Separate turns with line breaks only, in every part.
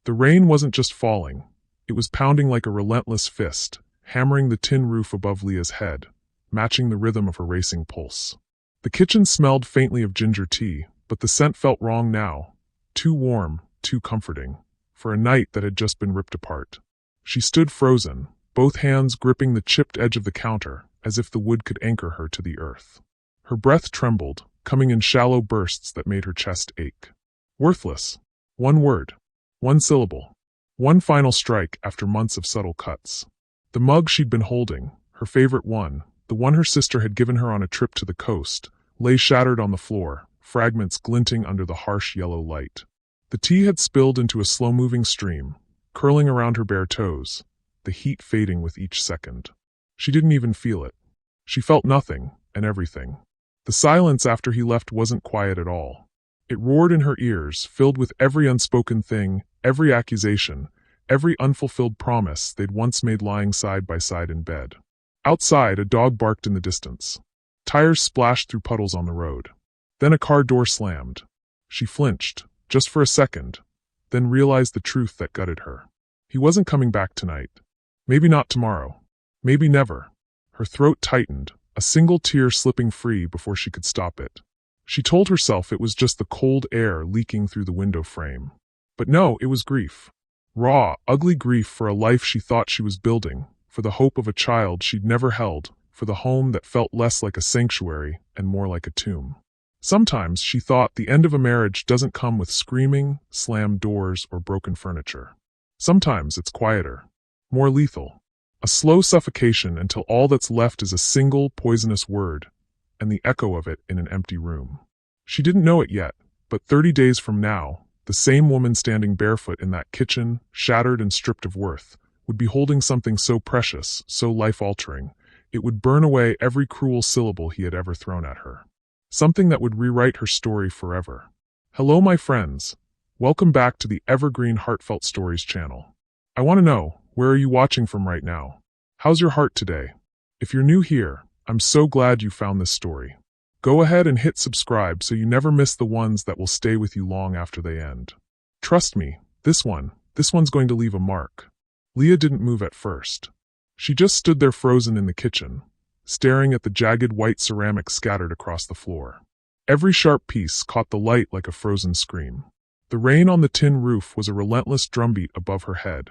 The rain wasn't just falling. It was pounding like a relentless fist, hammering the tin roof above Leah's head, matching the rhythm of her racing pulse. The kitchen smelled faintly of ginger tea, but the scent felt wrong now. Too warm, too comforting, for a night that had just been ripped apart. She stood frozen, both hands gripping the chipped edge of the counter, as if the wood could anchor her to the earth. Her breath trembled, coming in shallow bursts that made her chest ache. Worthless. One word. One syllable. One final strike after months of subtle cuts. The mug she'd been holding, her favorite one, the one her sister had given her on a trip to the coast, lay shattered on the floor, fragments glinting under the harsh yellow light. The tea had spilled into a slow-moving stream, curling around her bare toes, the heat fading with each second. She didn't even feel it. She felt nothing, and everything. The silence after he left wasn't quiet at all. It roared in her ears, filled with every unspoken thing, every accusation, every unfulfilled promise they'd once made lying side by side in bed. Outside, a dog barked in the distance. Tires splashed through puddles on the road. Then a car door slammed. She flinched, just for a second, then realized the truth that gutted her. He wasn't coming back tonight. Maybe not tomorrow. Maybe never. Her throat tightened, a single tear slipping free before she could stop it. She told herself it was just the cold air leaking through the window frame. But no, it was grief. Raw, ugly grief for a life she thought she was building, for the hope of a child she'd never held, for the home that felt less like a sanctuary and more like a tomb. Sometimes, she thought, the end of a marriage doesn't come with screaming, slammed doors, or broken furniture. Sometimes it's quieter, more lethal. A slow suffocation until all that's left is a single, poisonous word, and the echo of it in an empty room. She didn't know it yet, but 30 days from now, the same woman standing barefoot in that kitchen, shattered and stripped of worth, would be holding something so precious, so life-altering, it would burn away every cruel syllable he had ever thrown at her. Something that would rewrite her story forever. Hello, my friends. Welcome back to the Evergreen Heartfelt Stories channel. I want to know, where are you watching from right now? How's your heart today? If you're new here, I'm so glad you found this story. Go ahead and hit subscribe so you never miss the ones that will stay with you long after they end. Trust me, this one's going to leave a mark. Leah didn't move at first. She just stood there frozen in the kitchen, staring at the jagged white ceramic scattered across the floor. Every sharp piece caught the light like a frozen scream. The rain on the tin roof was a relentless drumbeat above her head,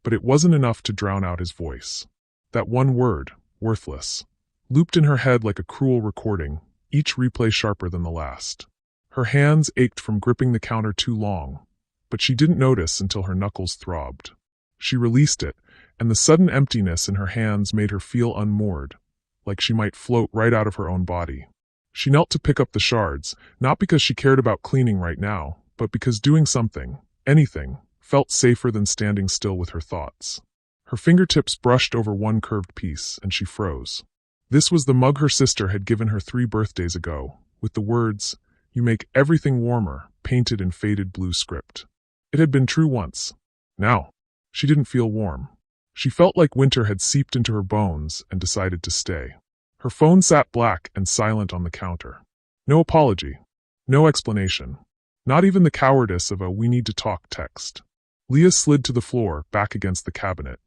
but it wasn't enough to drown out his voice. That one word, worthless, looped in her head like a cruel recording, each replay sharper than the last. Her hands ached from gripping the counter too long, but she didn't notice until her knuckles throbbed. She released it, and the sudden emptiness in her hands made her feel unmoored, like she might float right out of her own body. She knelt to pick up the shards, not because she cared about cleaning right now, but because doing something, anything, felt safer than standing still with her thoughts. Her fingertips brushed over one curved piece, and she froze. This was the mug her sister had given her 3 birthdays ago, with the words, "You make everything warmer," painted in faded blue script. It had been true once. Now, she didn't feel warm. She felt like winter had seeped into her bones and decided to stay. Her phone sat black and silent on the counter. No apology. No explanation. Not even the cowardice of a "we need to talk" text. Leah slid to the floor, back against the cabinet.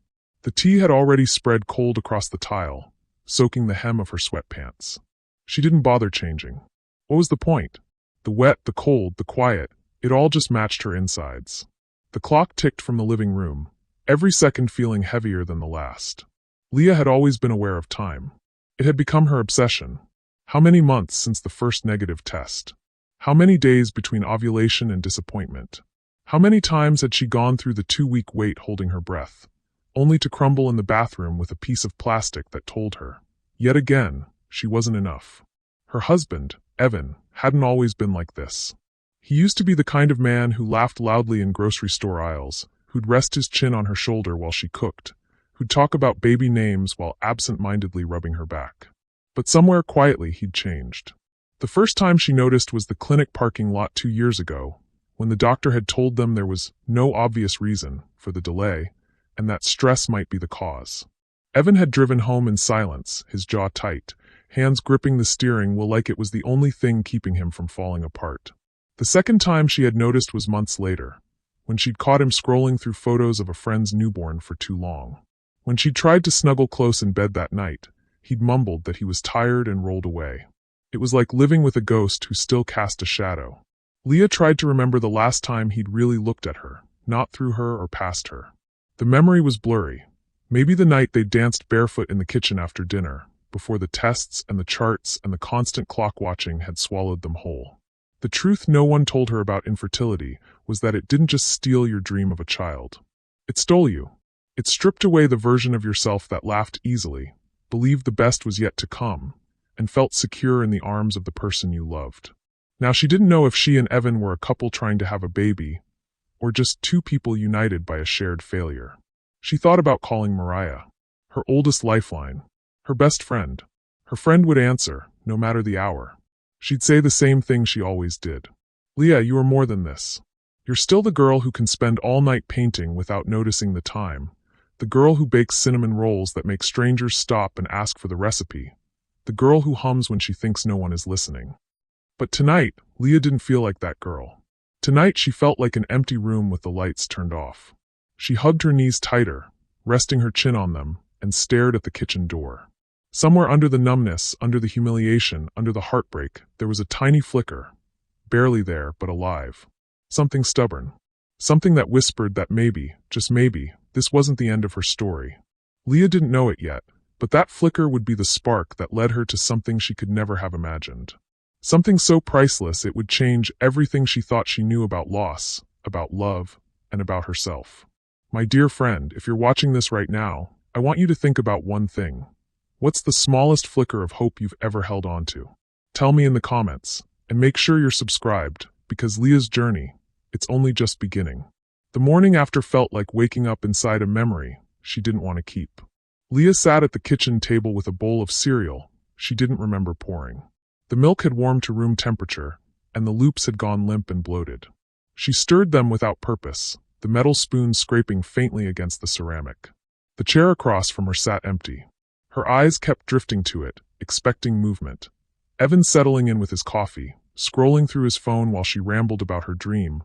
The tea had already spread cold across the tile, soaking the hem of her sweatpants. She didn't bother changing. What was the point? The wet, the cold, the quiet, it all just matched her insides. The clock ticked from the living room, every second feeling heavier than the last. Leah had always been aware of time. It had become her obsession. How many months since the first negative test? How many days between ovulation and disappointment? How many times had she gone through the 2-week wait holding her breath, only to crumble in the bathroom with a piece of plastic that told her, yet again, she wasn't enough. Her husband, Evan, hadn't always been like this. He used to be the kind of man who laughed loudly in grocery store aisles, who'd rest his chin on her shoulder while she cooked, who'd talk about baby names while absent-mindedly rubbing her back. But somewhere quietly he'd changed. The first time she noticed was the clinic parking lot 2 years ago, when the doctor had told them there was no obvious reason for the delay, and that stress might be the cause. Evan had driven home in silence, his jaw tight, hands gripping the steering wheel like it was the only thing keeping him from falling apart. The second time she had noticed was months later, when she'd caught him scrolling through photos of a friend's newborn for too long. When she'd tried to snuggle close in bed that night, he'd mumbled that he was tired and rolled away. It was like living with a ghost who still cast a shadow. Leah tried to remember the last time he'd really looked at her, not through her or past her. The memory was blurry. Maybe the night they danced barefoot in the kitchen after dinner, before the tests and the charts and the constant clock watching had swallowed them whole. The truth no one told her about infertility was that it didn't just steal your dream of a child. It stole you. It stripped away the version of yourself that laughed easily, believed the best was yet to come, and felt secure in the arms of the person you loved. Now she didn't know if she and Evan were a couple trying to have a baby, or just two people united by a shared failure. She thought about calling Mariah, her oldest lifeline, her best friend. Her friend would answer, no matter the hour. She'd say the same thing she always did. Leah, you are more than this. You're still the girl who can spend all night painting without noticing the time, the girl who bakes cinnamon rolls that make strangers stop and ask for the recipe, the girl who hums when she thinks no one is listening. But tonight, Leah didn't feel like that girl. Tonight she felt like an empty room with the lights turned off. She hugged her knees tighter, resting her chin on them, and stared at the kitchen door. Somewhere under the numbness, under the humiliation, under the heartbreak, there was a tiny flicker, barely there, but alive. Something stubborn. Something that whispered that maybe, just maybe, this wasn't the end of her story. Leah didn't know it yet, but that flicker would be the spark that led her to something she could never have imagined. Something so priceless it would change everything she thought she knew about loss, about love, and about herself. My dear friend, if you're watching this right now, I want you to think about one thing. What's the smallest flicker of hope you've ever held on to? Tell me in the comments, and make sure you're subscribed, because Leah's journey, it's only just beginning. The morning after felt like waking up inside a memory she didn't want to keep. Leah sat at the kitchen table with a bowl of cereal she didn't remember pouring. The milk had warmed to room temperature, and the loops had gone limp and bloated. She stirred them without purpose, the metal spoon scraping faintly against the ceramic. The chair across from her sat empty. Her eyes kept drifting to it, expecting movement. Evan settling in with his coffee, scrolling through his phone while she rambled about her dream,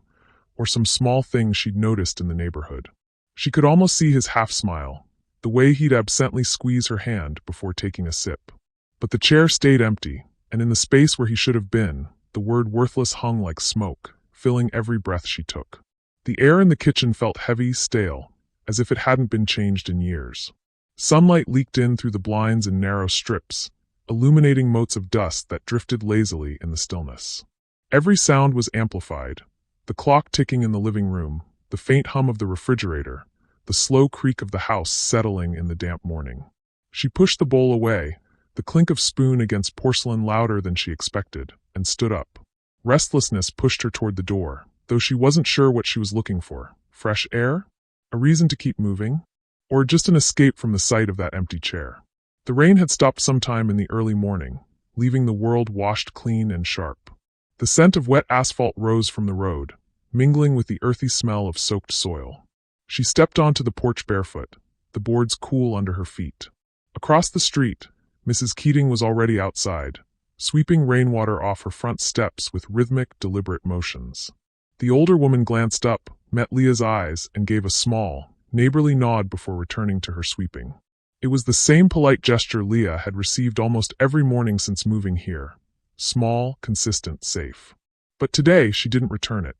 or some small thing she'd noticed in the neighborhood. She could almost see his half-smile, the way he'd absently squeeze her hand before taking a sip. But the chair stayed empty, and in the space where he should have been, the word worthless hung like smoke, filling every breath she took. The air in the kitchen felt heavy, stale, as if it hadn't been changed in years. Sunlight leaked in through the blinds in narrow strips, illuminating motes of dust that drifted lazily in the stillness. Every sound was amplified, the clock ticking in the living room, the faint hum of the refrigerator, the slow creak of the house settling in the damp morning. She pushed the bowl away, the clink of spoon against porcelain louder than she expected, and stood up. Restlessness pushed her toward the door, though she wasn't sure what she was looking for. Fresh air? A reason to keep moving? Or just an escape from the sight of that empty chair? The rain had stopped sometime in the early morning, leaving the world washed clean and sharp. The scent of wet asphalt rose from the road, mingling with the earthy smell of soaked soil. She stepped onto the porch barefoot, the boards cool under her feet. Across the street, Mrs. Keating was already outside, sweeping rainwater off her front steps with rhythmic, deliberate motions. The older woman glanced up, met Leah's eyes, and gave a small, neighborly nod before returning to her sweeping. It was the same polite gesture Leah had received almost every morning since moving here. Small, consistent, safe. But today she didn't return it.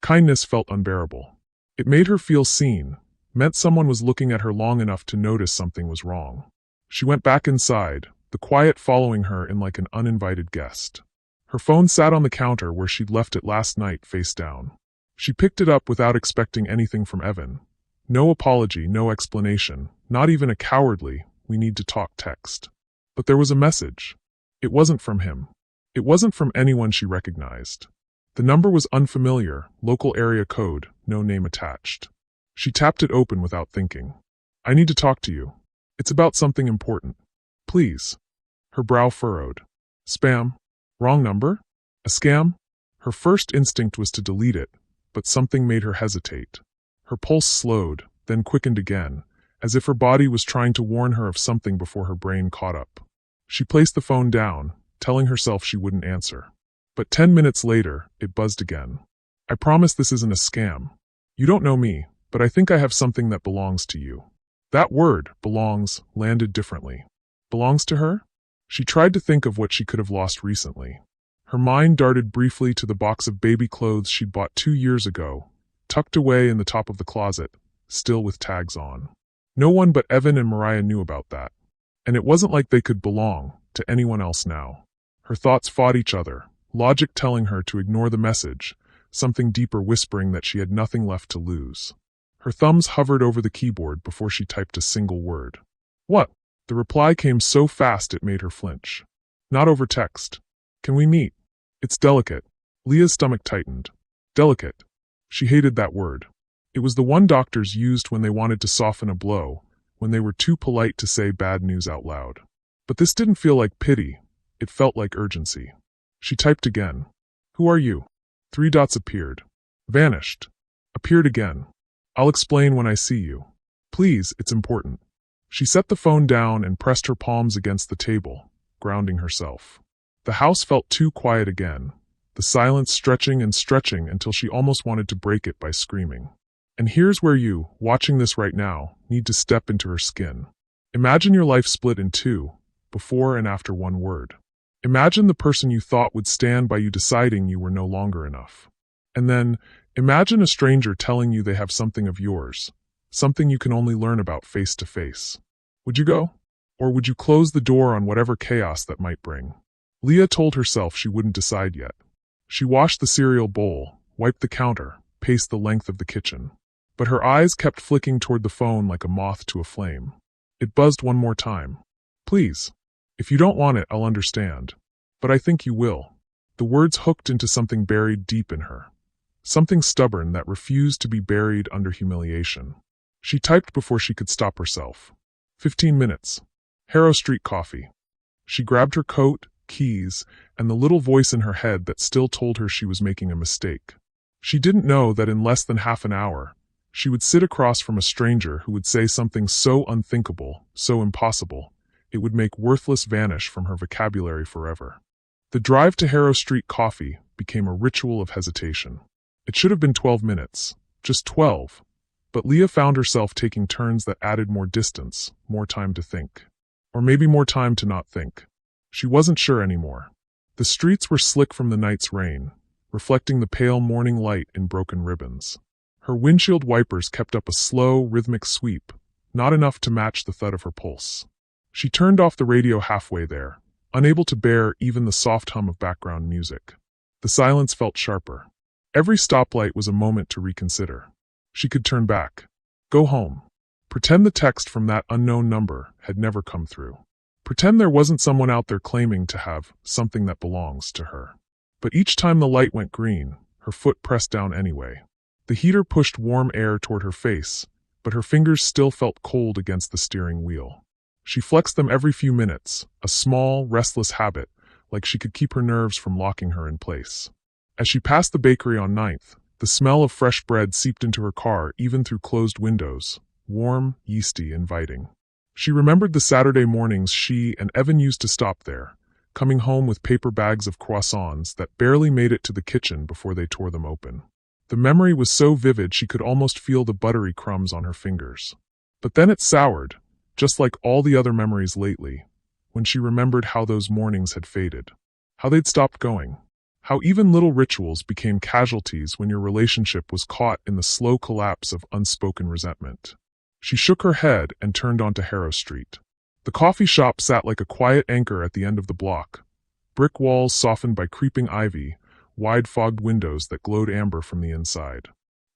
Kindness felt unbearable. It made her feel seen, meant someone was looking at her long enough to notice something was wrong. She went back inside, the quiet following her in like an uninvited guest. Her phone sat on the counter where she'd left it last night, face down. She picked it up without expecting anything from Evan. No apology, no explanation, not even a cowardly, "we need to talk" text. But there was a message. It wasn't from him. It wasn't from anyone she recognized. The number was unfamiliar, local area code, no name attached. She tapped it open without thinking. "I need to talk to you. It's about something important. Please." Her brow furrowed. Spam? Wrong number? A scam? Her first instinct was to delete it, but something made her hesitate. Her pulse slowed, then quickened again, as if her body was trying to warn her of something before her brain caught up. She placed the phone down, telling herself she wouldn't answer. But 10 minutes later, it buzzed again. "I promise this isn't a scam. You don't know me, but I think I have something that belongs to you. That word, belongs, landed differently. Belongs to her? She tried to think of what she could have lost recently. Her mind darted briefly to the box of baby clothes she'd bought 2 years ago, tucked away in the top of the closet, still with tags on. No one but Evan and Mariah knew about that. And it wasn't like they could belong to anyone else now. Her thoughts fought each other, logic telling her to ignore the message, something deeper whispering that she had nothing left to lose. Her thumbs hovered over the keyboard before she typed a single word. What? The reply came so fast it made her flinch. Not over text. Can we meet? It's delicate. Leah's stomach tightened. Delicate. She hated that word. It was the one doctors used when they wanted to soften a blow, when they were too polite to say bad news out loud. But this didn't feel like pity. It felt like urgency. She typed again. Who are you? 3 dots appeared. Vanished. Appeared again. I'll explain when I see you. Please, it's important. She set the phone down and pressed her palms against the table, grounding herself. The house felt too quiet again, the silence stretching and stretching until she almost wanted to break it by screaming. And here's where you, watching this right now, need to step into her skin. Imagine your life split in 2, before and after one word. Imagine the person you thought would stand by you deciding you were no longer enough. And then, imagine a stranger telling you they have something of yours, something you can only learn about face to face. Would you go? Or would you close the door on whatever chaos that might bring? Leah told herself she wouldn't decide yet. She washed the cereal bowl, wiped the counter, paced the length of the kitchen. But her eyes kept flicking toward the phone like a moth to a flame. It buzzed one more time. Please. If you don't want it, I'll understand. But I think you will. The words hooked into something buried deep in her. Something stubborn that refused to be buried under humiliation. She typed before she could stop herself. 15 minutes. Harrow Street coffee. She grabbed her coat, keys, and the little voice in her head that still told her she was making a mistake. She didn't know that in less than half an hour, she would sit across from a stranger who would say something so unthinkable, so impossible, it would make worthless vanish from her vocabulary forever. The drive to Harrow Street coffee became a ritual of hesitation. It should have been 12 minutes, just 12, but Leah found herself taking turns that added more distance, more time to think. Or maybe more time to not think. She wasn't sure anymore. The streets were slick from the night's rain, reflecting the pale morning light in broken ribbons. Her windshield wipers kept up a slow, rhythmic sweep, not enough to match the thud of her pulse. She turned off the radio halfway there, unable to bear even the soft hum of background music. The silence felt sharper. Every stoplight was a moment to reconsider. She could turn back. Go home. Pretend the text from that unknown number had never come through. Pretend there wasn't someone out there claiming to have something that belongs to her. But each time the light went green, her foot pressed down anyway. The heater pushed warm air toward her face, but her fingers still felt cold against the steering wheel. She flexed them every few minutes, a small, restless habit, like she could keep her nerves from locking her in place. As she passed the bakery on 9th, the smell of fresh bread seeped into her car even through closed windows, warm, yeasty, inviting. She remembered the Saturday mornings she and Evan used to stop there, coming home with paper bags of croissants that barely made it to the kitchen before they tore them open. The memory was so vivid she could almost feel the buttery crumbs on her fingers. But then it soured, just like all the other memories lately, when she remembered how those mornings had faded, how they'd stopped going, how even little rituals became casualties when your relationship was caught in the slow collapse of unspoken resentment. She shook her head and turned onto Harrow Street. The coffee shop sat like a quiet anchor at the end of the block, brick walls softened by creeping ivy, wide fogged windows that glowed amber from the inside.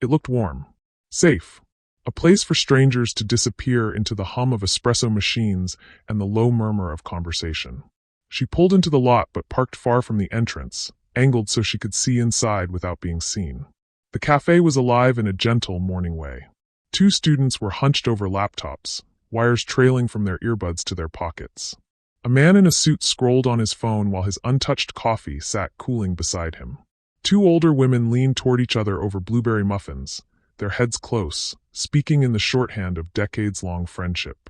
It looked warm, safe, a place for strangers to disappear into the hum of espresso machines and the low murmur of conversation. She pulled into the lot but parked far from the entrance, angled so she could see inside without being seen. The cafe was alive in a gentle morning way. 2 students were hunched over laptops, wires trailing from their earbuds to their pockets. A man in a suit scrolled on his phone while his untouched coffee sat cooling beside him. 2 older women leaned toward each other over blueberry muffins, their heads close, speaking in the shorthand of decades-long friendship.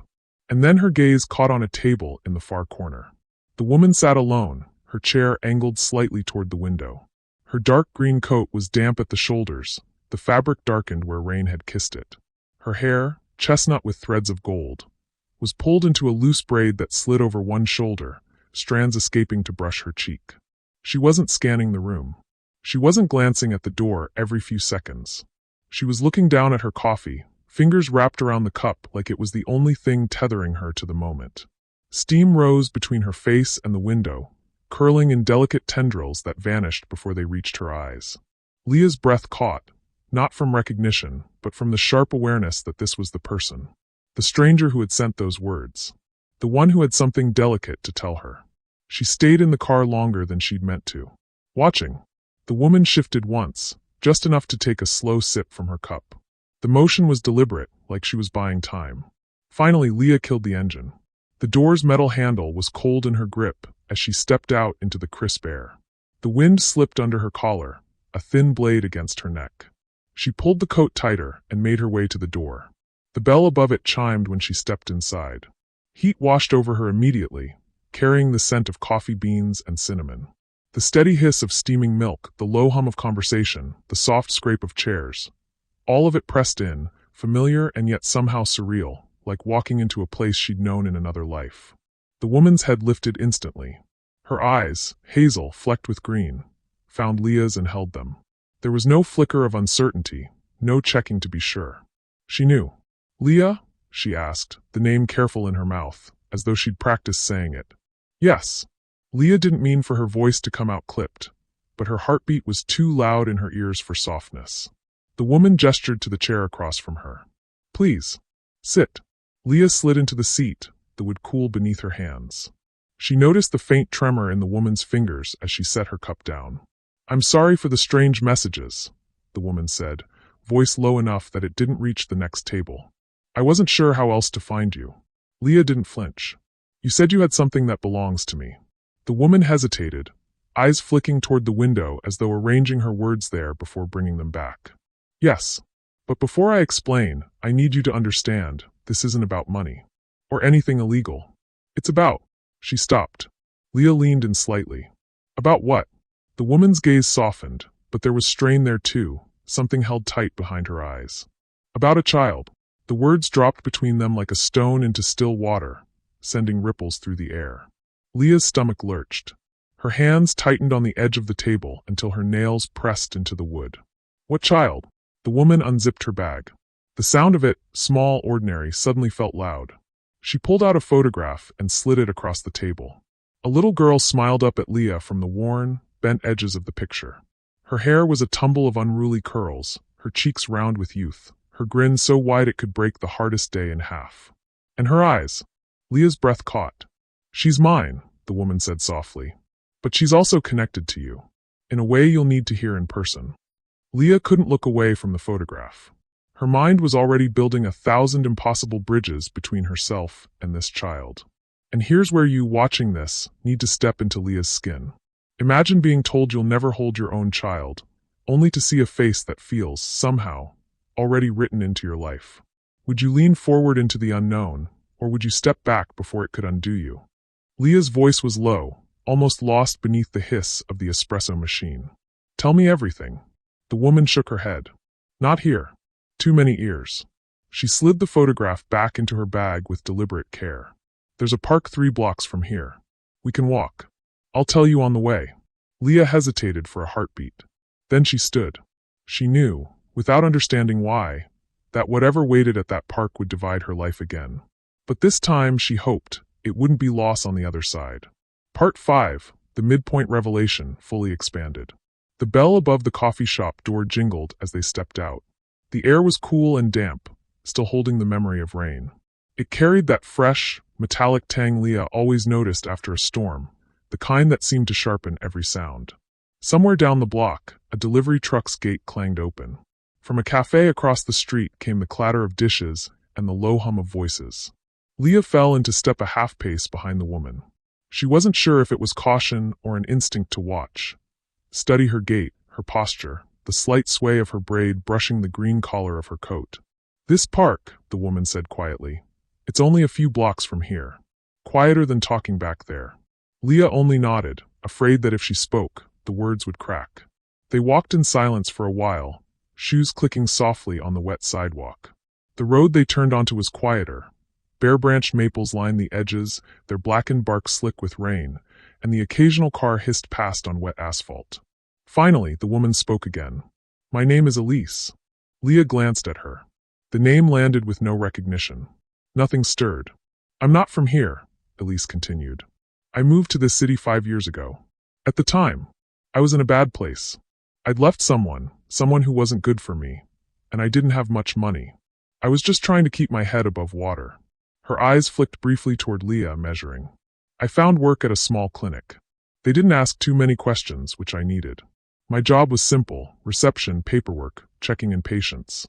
And then her gaze caught on a table in the far corner. The woman sat alone, her chair angled slightly toward the window. Her dark green coat was damp at the shoulders, the fabric darkened where rain had kissed it. Her hair, chestnut with threads of gold, was pulled into a loose braid that slid over one shoulder, strands escaping to brush her cheek. She wasn't scanning the room. She wasn't glancing at the door every few seconds. She was looking down at her coffee, fingers wrapped around the cup like it was the only thing tethering her to the moment. Steam rose between her face and the window, curling in delicate tendrils that vanished before they reached her eyes. Leah's breath caught, not from recognition, but from the sharp awareness that this was the person. The stranger who had sent those words. The one who had something delicate to tell her. She stayed in the car longer than she'd meant to. Watching. The woman shifted once, just enough to take a slow sip from her cup. The motion was deliberate, like she was buying time. Finally, Leah killed the engine. The door's metal handle was cold in her grip as she stepped out into the crisp air. The wind slipped under her collar, a thin blade against her neck. She pulled the coat tighter and made her way to the door. The bell above it chimed when she stepped inside. Heat washed over her immediately, carrying the scent of coffee beans and cinnamon. The steady hiss of steaming milk, the low hum of conversation, the soft scrape of chairs. All of it pressed in, familiar and yet somehow surreal, like walking into a place she'd known in another life. The woman's head lifted instantly. Her eyes, hazel, flecked with green, found Leah's and held them. There was no flicker of uncertainty, no checking to be sure. She knew. "Leah?" she asked, the name careful in her mouth, as though she'd practiced saying it. "Yes." Leah didn't mean for her voice to come out clipped, but her heartbeat was too loud in her ears for softness. The woman gestured to the chair across from her. "Please. Sit." Leah slid into the seat, the wood cool beneath her hands. She noticed the faint tremor in the woman's fingers as she set her cup down. "I'm sorry for the strange messages," the woman said, voice low enough that it didn't reach the next table. "I wasn't sure how else to find you." Leah didn't flinch. "You said you had something that belongs to me." The woman hesitated, eyes flicking toward the window as though arranging her words there before bringing them back. "Yes. But before I explain, I need you to understand, this isn't about money. Or anything illegal. It's about—" She stopped. Leah leaned in slightly. "About what?" The woman's gaze softened, but there was strain there too, something held tight behind her eyes. "About a child." The words dropped between them like a stone into still water, sending ripples through the air. Leah's stomach lurched. Her hands tightened on the edge of the table until her nails pressed into the wood. "What child?" The woman unzipped her bag. The sound of it, small, ordinary, suddenly felt loud. She pulled out a photograph and slid it across the table. A little girl smiled up at Leah from the worn, bent edges of the picture. Her hair was a tumble of unruly curls, her cheeks round with youth, her grin so wide it could break the hardest day in half. And her eyes. Leah's breath caught. "She's mine," the woman said softly. "But she's also connected to you. In a way you'll need to hear in person." Leah couldn't look away from the photograph. Her mind was already building 1,000 impossible bridges between herself and this child. And here's where you, watching this, need to step into Leah's skin. Imagine being told you'll never hold your own child, only to see a face that feels, somehow, already written into your life. Would you lean forward into the unknown, or would you step back before it could undo you? Leah's voice was low, almost lost beneath the hiss of the espresso machine. "Tell me everything." The woman shook her head. "Not here. Too many ears." She slid the photograph back into her bag with deliberate care. "There's a park 3 blocks from here. We can walk. I'll tell you on the way." Leah hesitated for a heartbeat. Then she stood. She knew, without understanding why, that whatever waited at that park would divide her life again. But this time, she hoped, it wouldn't be lost on the other side. Part 5, the midpoint revelation, fully expanded. The bell above the coffee shop door jingled as they stepped out. The air was cool and damp, still holding the memory of rain. It carried that fresh, metallic tang Leah always noticed after a storm, the kind that seemed to sharpen every sound. Somewhere down the block, a delivery truck's gate clanged open. From a cafe across the street came the clatter of dishes and the low hum of voices. Leah fell into step a half pace behind the woman. She wasn't sure if it was caution or an instinct to watch. Study her gait, her posture, the slight sway of her braid brushing the green collar of her coat. "This park," the woman said quietly. "It's only a few blocks from here." Quieter than talking back there. Leah only nodded, afraid that if she spoke, the words would crack. They walked in silence for a while, shoes clicking softly on the wet sidewalk. The road they turned onto was quieter. Bare-branched maples lined the edges, their blackened bark slick with rain, and the occasional car hissed past on wet asphalt. Finally, the woman spoke again. "My name is Elise." Leah glanced at her. The name landed with no recognition. Nothing stirred. "I'm not from here," Elise continued. "I moved to this city 5 years ago. At the time, I was in a bad place. I'd left someone who wasn't good for me, and I didn't have much money. I was just trying to keep my head above water." Her eyes flicked briefly toward Leah, measuring. "I found work at a small clinic. They didn't ask too many questions, which I needed. My job was simple: reception, paperwork, checking in patients."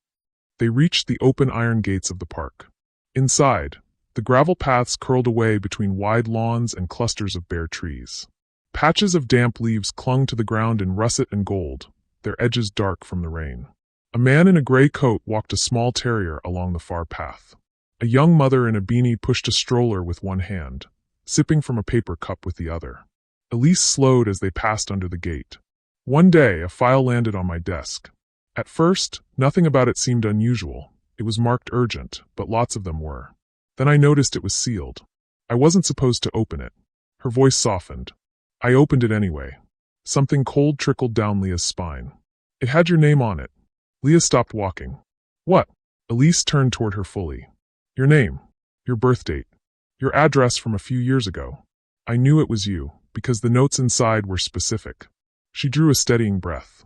They reached the open iron gates of the park. Inside, the gravel paths curled away between wide lawns and clusters of bare trees. Patches of damp leaves clung to the ground in russet and gold, their edges dark from the rain. A man in a gray coat walked a small terrier along the far path. A young mother in a beanie pushed a stroller with one hand, sipping from a paper cup with the other. Elise slowed as they passed under the gate. One day, a file landed on my desk. At first, nothing about it seemed unusual. It was marked urgent, but lots of them were. Then I noticed it was sealed. I wasn't supposed to open it. Her voice softened. I opened it anyway. Something cold trickled down Leah's spine. It had your name on it. Leah stopped walking. "What?" Elise turned toward her fully. "Your name, your birth date, your address from a few years ago. I knew it was you, because the notes inside were specific." She drew a steadying breath.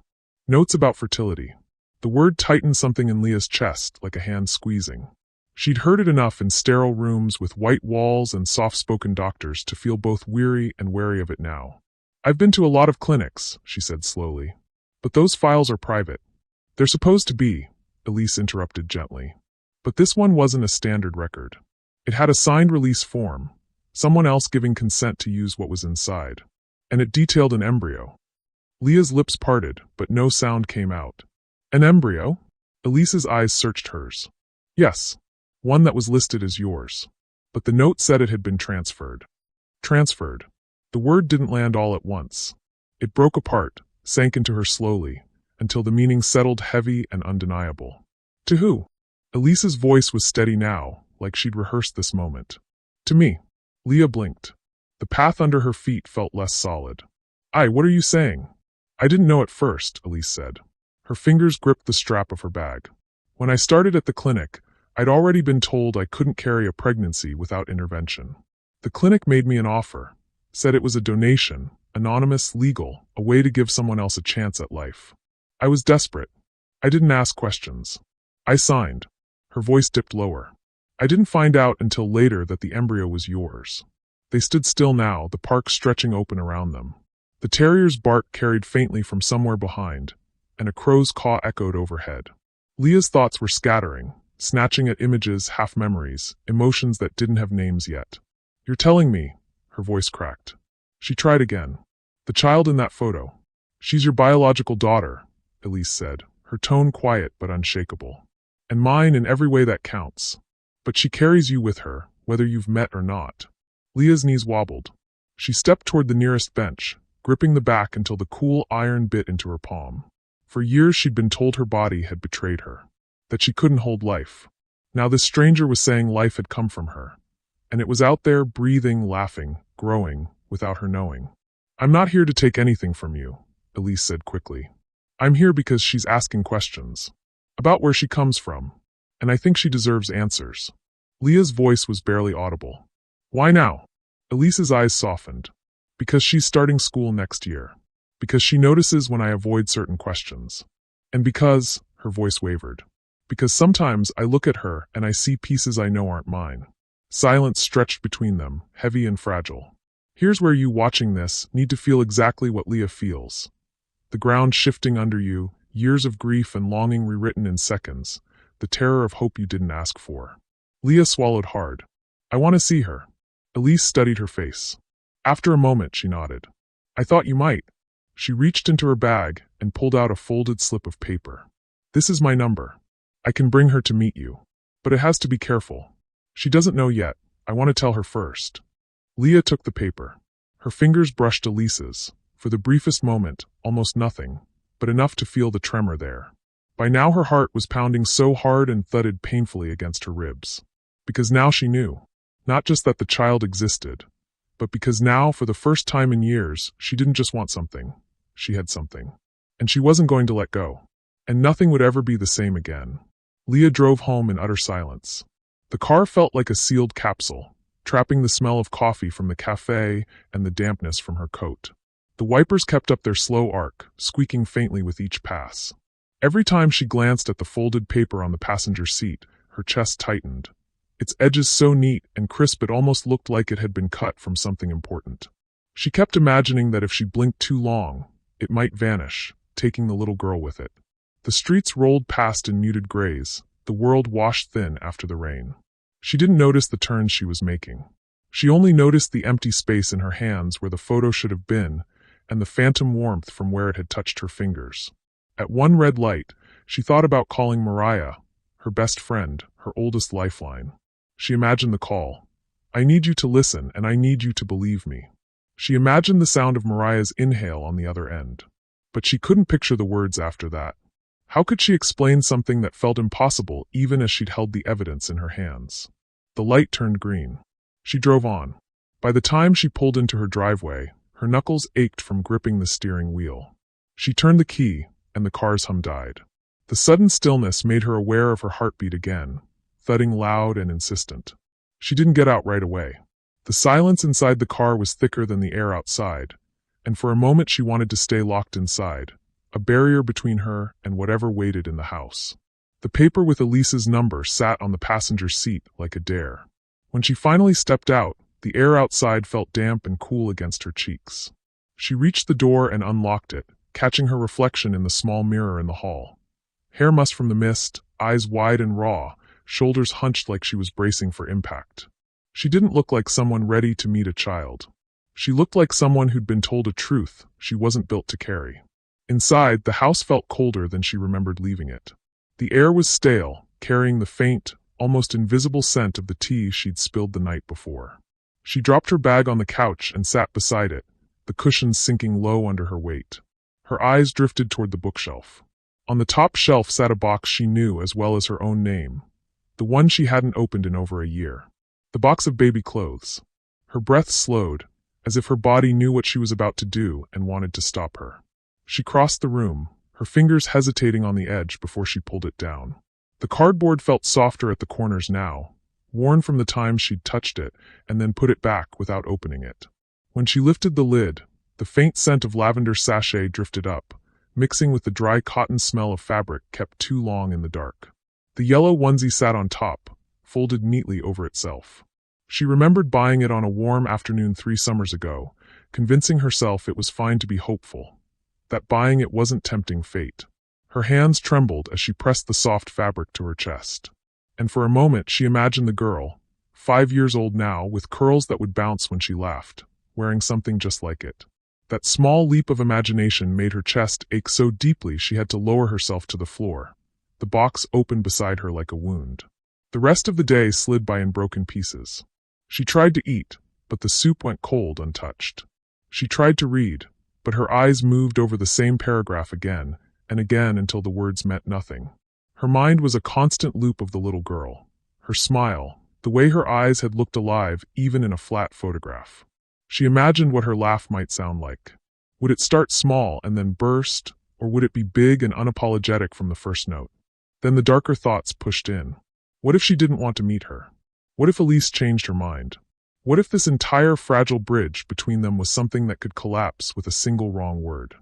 Notes about fertility. The word tightened something in Leah's chest, like a hand squeezing. She'd heard it enough in sterile rooms with white walls and soft-spoken doctors to feel both weary and wary of it now. "I've been to a lot of clinics," she said slowly. "But those files are private." "They're supposed to be," Elise interrupted gently. "But this one wasn't a standard record. It had a signed release form, someone else giving consent to use what was inside. And it detailed an embryo." Leah's lips parted, but no sound came out. "An embryo?" Elise's eyes searched hers. "Yes, one that was listed as yours. But the note said it had been transferred." Transferred. The word didn't land all at once. It broke apart, sank into her slowly, until the meaning settled heavy and undeniable. "To who?" Elise's voice was steady now, like she'd rehearsed this moment. "To me." Leah blinked. The path under her feet felt less solid. What are you saying?" "I didn't know at first," Elise said. Her fingers gripped the strap of her bag. "When I started at the clinic, I'd already been told I couldn't carry a pregnancy without intervention. The clinic made me an offer, said it was a donation, anonymous, legal, a way to give someone else a chance at life. I was desperate. I didn't ask questions. I signed." Her voice dipped lower. "I didn't find out until later that the embryo was yours." They stood still now, the park stretching open around them. The terrier's bark carried faintly from somewhere behind, and a crow's caw echoed overhead. Leah's thoughts were scattering, snatching at images, half-memories, emotions that didn't have names yet. "You're telling me," her voice cracked. She tried again. "The child in that photo. She's your biological daughter," Elise said, her tone quiet but unshakable. "And mine in every way that counts. But she carries you with her, whether you've met or not." Leah's knees wobbled. She stepped toward the nearest bench, gripping the back until the cool iron bit into her palm. For years she'd been told her body had betrayed her, that she couldn't hold life. Now this stranger was saying life had come from her, and it was out there, breathing, laughing, growing, without her knowing. "I'm not here to take anything from you," Elise said quickly. "I'm here because she's asking questions. About where she comes from, and I think she deserves answers." Leah's voice was barely audible. "Why now?" Elise's eyes softened. "Because she's starting school next year. Because she notices when I avoid certain questions. And because," her voice wavered, "because sometimes I look at her and I see pieces I know aren't mine. Silence stretched between them, heavy and fragile. Here's where you, watching this, need to feel exactly what Leah feels. The ground shifting under you, years of grief and longing rewritten in seconds, the terror of hope you didn't ask for." Leah swallowed hard. "I want to see her." Elise studied her face. After a moment, she nodded. "I thought you might." She reached into her bag and pulled out a folded slip of paper. "This is my number. I can bring her to meet you. But it has to be careful. She doesn't know yet. I want to tell her first." Leah took the paper. Her fingers brushed Elise's. For the briefest moment, almost nothing, but enough to feel the tremor there. By now her heart was pounding so hard and thudded painfully against her ribs. Because now she knew, not just that the child existed, but because now, for the first time in years, she didn't just want something. She had something. And she wasn't going to let go. And nothing would ever be the same again. Leah drove home in utter silence. The car felt like a sealed capsule, trapping the smell of coffee from the cafe and the dampness from her coat. The wipers kept up their slow arc, squeaking faintly with each pass. Every time she glanced at the folded paper on the passenger seat, her chest tightened. Its edges so neat and crisp it almost looked like it had been cut from something important. She kept imagining that if she blinked too long, it might vanish, taking the little girl with it. The streets rolled past in muted grays, the world washed thin after the rain. She didn't notice the turns she was making. She only noticed the empty space in her hands where the photo should have been, and the phantom warmth from where it had touched her fingers. At one red light, she thought about calling Mariah, her best friend, her oldest lifeline. She imagined the call. "I need you to listen, and I need you to believe me." She imagined the sound of Mariah's inhale on the other end. But she couldn't picture the words after that. How could she explain something that felt impossible even as she'd held the evidence in her hands? The light turned green. She drove on. By the time she pulled into her driveway, her knuckles ached from gripping the steering wheel. She turned the key, and the car's hum died. The sudden stillness made her aware of her heartbeat again, thudding loud and insistent. She didn't get out right away. The silence inside the car was thicker than the air outside, and for a moment she wanted to stay locked inside, a barrier between her and whatever waited in the house. The paper with Elise's number sat on the passenger seat like a dare. When she finally stepped out, the air outside felt damp and cool against her cheeks. She reached the door and unlocked it, catching her reflection in the small mirror in the hall. Hair mussed from the mist, eyes wide and raw, shoulders hunched like she was bracing for impact. She didn't look like someone ready to meet a child. She looked like someone who'd been told a truth she wasn't built to carry. Inside, the house felt colder than she remembered leaving it. The air was stale, carrying the faint, almost invisible scent of the tea she'd spilled the night before. She dropped her bag on the couch and sat beside it, the cushions sinking low under her weight. Her eyes drifted toward the bookshelf. On the top shelf sat a box she knew as well as her own name, the one she hadn't opened in over a year. The box of baby clothes. Her breath slowed, as if her body knew what she was about to do and wanted to stop her. She crossed the room, her fingers hesitating on the edge before she pulled it down. The cardboard felt softer at the corners now, worn from the time she'd touched it and then put it back without opening it. When she lifted the lid, the faint scent of lavender sachet drifted up, mixing with the dry cotton smell of fabric kept too long in the dark. The yellow onesie sat on top, folded neatly over itself. She remembered buying it on a warm afternoon 3 summers ago, convincing herself it was fine to be hopeful, that buying it wasn't tempting fate. Her hands trembled as she pressed the soft fabric to her chest. And for a moment she imagined the girl, 5 years old now, with curls that would bounce when she laughed, wearing something just like it. That small leap of imagination made her chest ache so deeply she had to lower herself to the floor. The box opened beside her like a wound. The rest of the day slid by in broken pieces. She tried to eat, but the soup went cold untouched. She tried to read, but her eyes moved over the same paragraph again and again until the words meant nothing. Her mind was a constant loop of the little girl. Her smile, the way her eyes had looked alive even in a flat photograph. She imagined what her laugh might sound like. Would it start small and then burst, or would it be big and unapologetic from the first note? Then the darker thoughts pushed in. What if she didn't want to meet her? What if Elise changed her mind? What if this entire fragile bridge between them was something that could collapse with a single wrong word?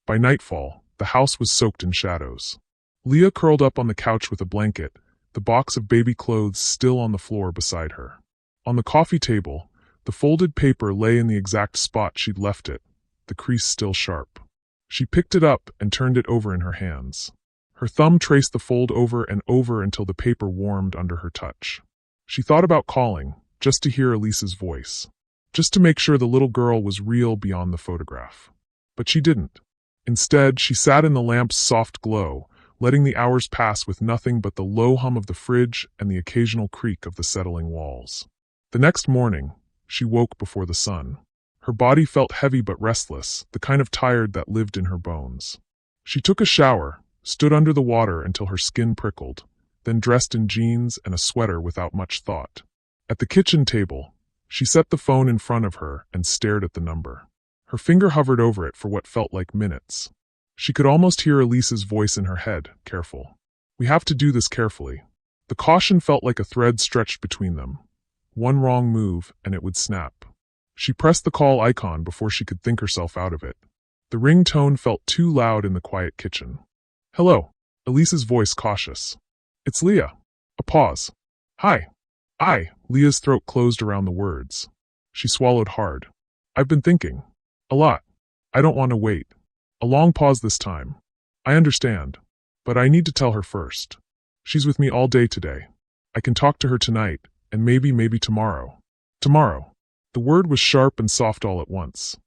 By nightfall, the house was soaked in shadows. Leah curled up on the couch with a blanket, the box of baby clothes still on the floor beside her. On the coffee table, the folded paper lay in the exact spot she'd left it, the crease still sharp. She picked it up and turned it over in her hands. Her thumb traced the fold over and over until the paper warmed under her touch. She thought about calling, just to hear Elise's voice, just to make sure the little girl was real beyond the photograph. But she didn't. Instead, she sat in the lamp's soft glow, letting the hours pass with nothing but the low hum of the fridge and the occasional creak of the settling walls. The next morning, she woke before the sun. Her body felt heavy but restless, the kind of tired that lived in her bones. She took a shower, stood under the water until her skin prickled, then dressed in jeans and a sweater without much thought. At the kitchen table, she set the phone in front of her and stared at the number. Her finger hovered over it for what felt like minutes. She could almost hear Elise's voice in her head, careful. We have to do this carefully. The caution felt like a thread stretched between them. One wrong move and it would snap. She pressed the call icon before she could think herself out of it. The ringtone felt too loud in the quiet kitchen. Hello, Elise's voice cautious. It's Leah. A pause. Hi. Leah's throat closed around the words. She swallowed hard. I've been thinking. A lot. I don't want to wait. A long pause this time. I understand. But I need to tell her first. She's with me all day today. I can talk to her tonight, and maybe tomorrow. Tomorrow. The word was sharp and soft all at once.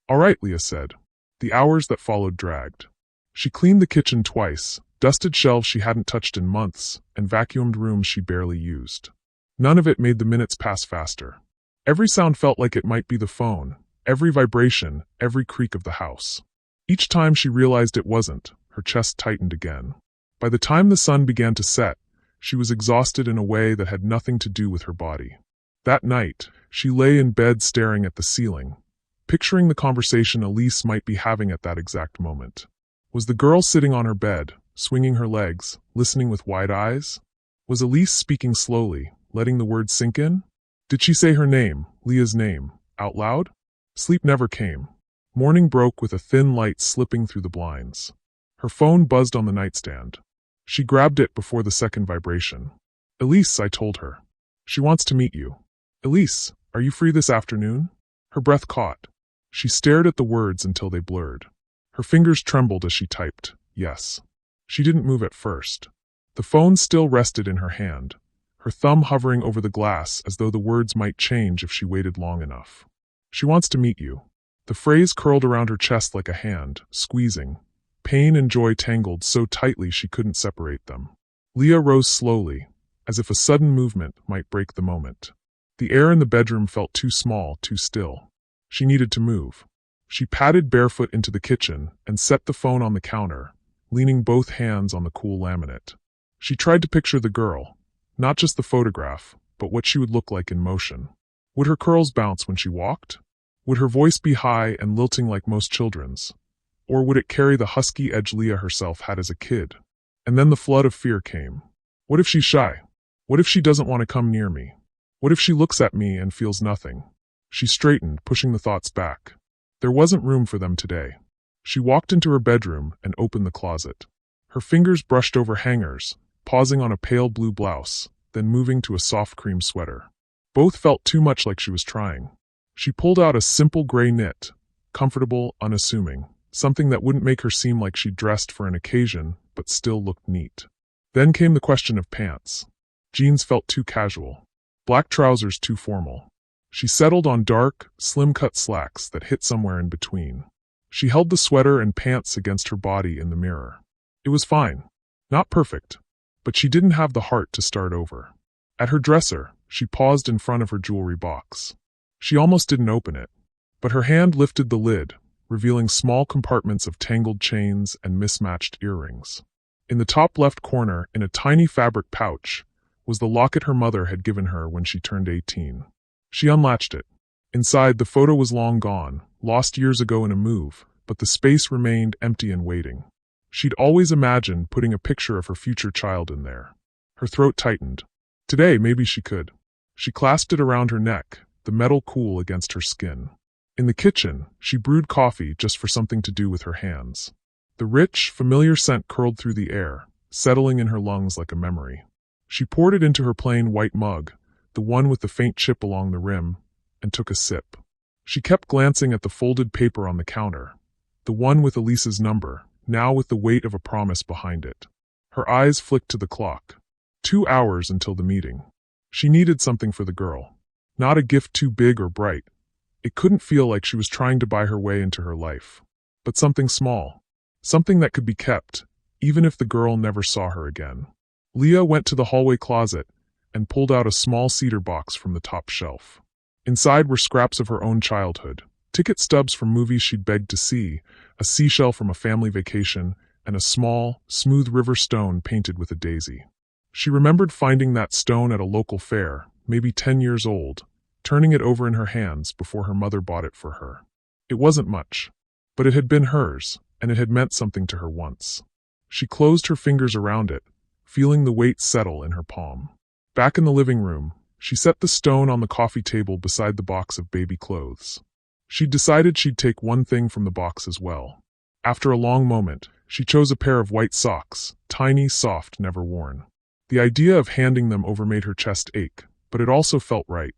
All right, Leah said. The hours that followed dragged. She cleaned the kitchen twice, dusted shelves she hadn't touched in months, and vacuumed rooms she barely used. None of it made the minutes pass faster. Every sound felt like it might be the phone, every vibration, every creak of the house. Each time she realized it wasn't, her chest tightened again. By the time the sun began to set, she was exhausted in a way that had nothing to do with her body. That night, she lay in bed staring at the ceiling, picturing the conversation Elise might be having at that exact moment. Was the girl sitting on her bed, swinging her legs, listening with wide eyes? Was Elise speaking slowly, letting the words sink in? Did she say her name, Leah's name, out loud? Sleep never came. Morning broke with a thin light slipping through the blinds. Her phone buzzed on the nightstand. She grabbed it before the second vibration. Elise, I told her. She wants to meet you. Elise, are you free this afternoon? Her breath caught. She stared at the words until they blurred. Her fingers trembled as she typed, yes. She didn't move at first. The phone still rested in her hand, her thumb hovering over the glass as though the words might change if she waited long enough. She wants to meet you. The phrase curled around her chest like a hand, squeezing. Pain and joy tangled so tightly she couldn't separate them. Leah rose slowly, as if a sudden movement might break the moment. The air in the bedroom felt too small, too still. She needed to move. She padded barefoot into the kitchen and set the phone on the counter, leaning both hands on the cool laminate. She tried to picture the girl, not just the photograph, but what she would look like in motion. Would her curls bounce when she walked? Would her voice be high and lilting like most children's? Or would it carry the husky edge Leah herself had as a kid? And then the flood of fear came. What if she's shy? What if she doesn't want to come near me? What if she looks at me and feels nothing? She straightened, pushing the thoughts back. There wasn't room for them today. She walked into her bedroom and opened the closet. Her fingers brushed over hangers, pausing on a pale blue blouse, then moving to a soft cream sweater. Both felt too much like she was trying. She pulled out a simple gray knit, comfortable, unassuming, something that wouldn't make her seem like she dressed for an occasion, but still looked neat. Then came the question of pants. Jeans felt too casual. Black trousers too formal. She settled on dark, slim-cut slacks that hit somewhere in between. She held the sweater and pants against her body in the mirror. It was fine. Not perfect. But she didn't have the heart to start over. At her dresser, she paused in front of her jewelry box. She almost didn't open it. But her hand lifted the lid, revealing small compartments of tangled chains and mismatched earrings. In the top left corner, in a tiny fabric pouch, was the locket her mother had given her when she turned 18. She unlatched it. Inside, the photo was long gone, lost years ago in a move, but the space remained empty and waiting. She'd always imagined putting a picture of her future child in there. Her throat tightened. Today, maybe she could. She clasped it around her neck, the metal cool against her skin. In the kitchen, she brewed coffee just for something to do with her hands. The rich, familiar scent curled through the air, settling in her lungs like a memory. She poured it into her plain white mug, the one with the faint chip along the rim, and took a sip. She kept glancing at the folded paper on the counter, the one with Elise's number, now with the weight of a promise behind it. Her eyes flicked to the clock. 2 hours until the meeting. She needed something for the girl. Not a gift too big or bright. It couldn't feel like she was trying to buy her way into her life. But something small. Something that could be kept, even if the girl never saw her again. Leah went to the hallway closet and pulled out a small cedar box from the top shelf. Inside were scraps of her own childhood, ticket stubs from movies she'd begged to see, a seashell from a family vacation, and a small, smooth river stone painted with a daisy. She remembered finding that stone at a local fair, maybe 10 years old, turning it over in her hands before her mother bought it for her. It wasn't much, but it had been hers, and it had meant something to her once. She closed her fingers around it, feeling the weight settle in her palm. Back in the living room, she set the stone on the coffee table beside the box of baby clothes. She'd decided she'd take one thing from the box as well. After a long moment, she chose a pair of white socks, tiny, soft, never worn. The idea of handing them over made her chest ache, but it also felt right,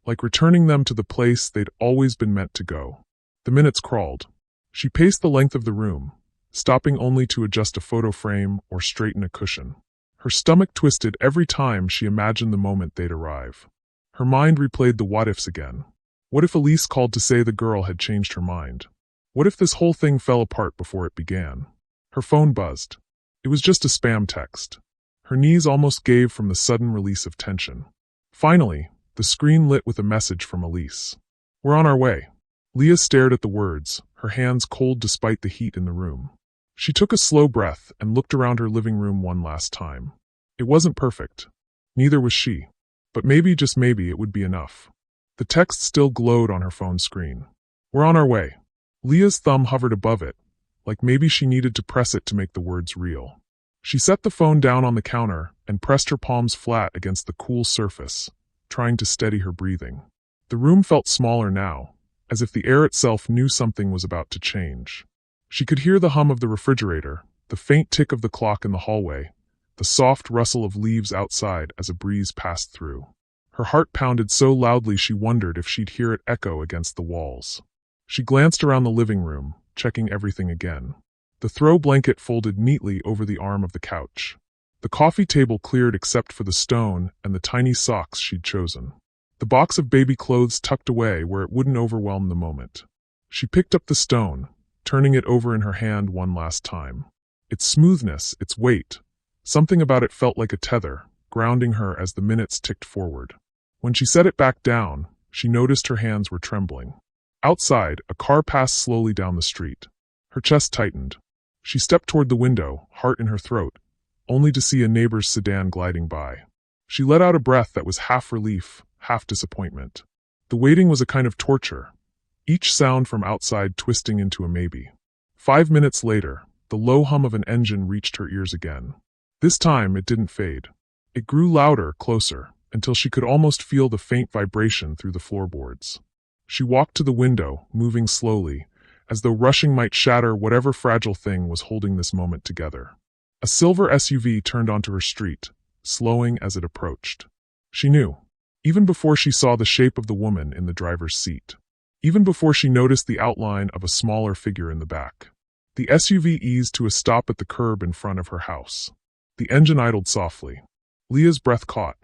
like returning them to the place they'd always been meant to go. The minutes crawled. She paced the length of the room, stopping only to adjust a photo frame or straighten a cushion. Her stomach twisted every time she imagined the moment they'd arrive. Her mind replayed the what-ifs again. What if Elise called to say the girl had changed her mind? What if this whole thing fell apart before it began? Her phone buzzed. It was just a spam text. Her knees almost gave from the sudden release of tension. Finally, the screen lit with a message from Elise. "We're on our way." Leah stared at the words, her hands cold despite the heat in the room. She took a slow breath and looked around her living room one last time. It wasn't perfect. Neither was she. But maybe, just maybe, it would be enough. The text still glowed on her phone screen. "We're on our way." Leah's thumb hovered above it, like maybe she needed to press it to make the words real. She set the phone down on the counter and pressed her palms flat against the cool surface, trying to steady her breathing. The room felt smaller now, as if the air itself knew something was about to change. She could hear the hum of the refrigerator, the faint tick of the clock in the hallway, the soft rustle of leaves outside as a breeze passed through. Her heart pounded so loudly she wondered if she'd hear it echo against the walls. She glanced around the living room, checking everything again. The throw blanket folded neatly over the arm of the couch. The coffee table cleared except for the stone and the tiny socks she'd chosen. The box of baby clothes tucked away where it wouldn't overwhelm the moment. She picked up the stone, turning it over in her hand one last time. Its smoothness, its weight, something about it felt like a tether, grounding her as the minutes ticked forward. When she set it back down, she noticed her hands were trembling. Outside, a car passed slowly down the street. Her chest tightened. She stepped toward the window, heart in her throat, only to see a neighbor's sedan gliding by. She let out a breath that was half relief, half disappointment. The waiting was a kind of torture, each sound from outside twisting into a maybe. 5 minutes later, the low hum of an engine reached her ears again. This time it didn't fade. It grew louder, closer, until she could almost feel the faint vibration through the floorboards. She walked to the window, moving slowly, as though rushing might shatter whatever fragile thing was holding this moment together. A silver SUV turned onto her street, slowing as it approached. She knew, even before she saw the shape of the woman in the driver's seat. Even before she noticed the outline of a smaller figure in the back. The SUV eased to a stop at the curb in front of her house. The engine idled softly. Leah's breath caught.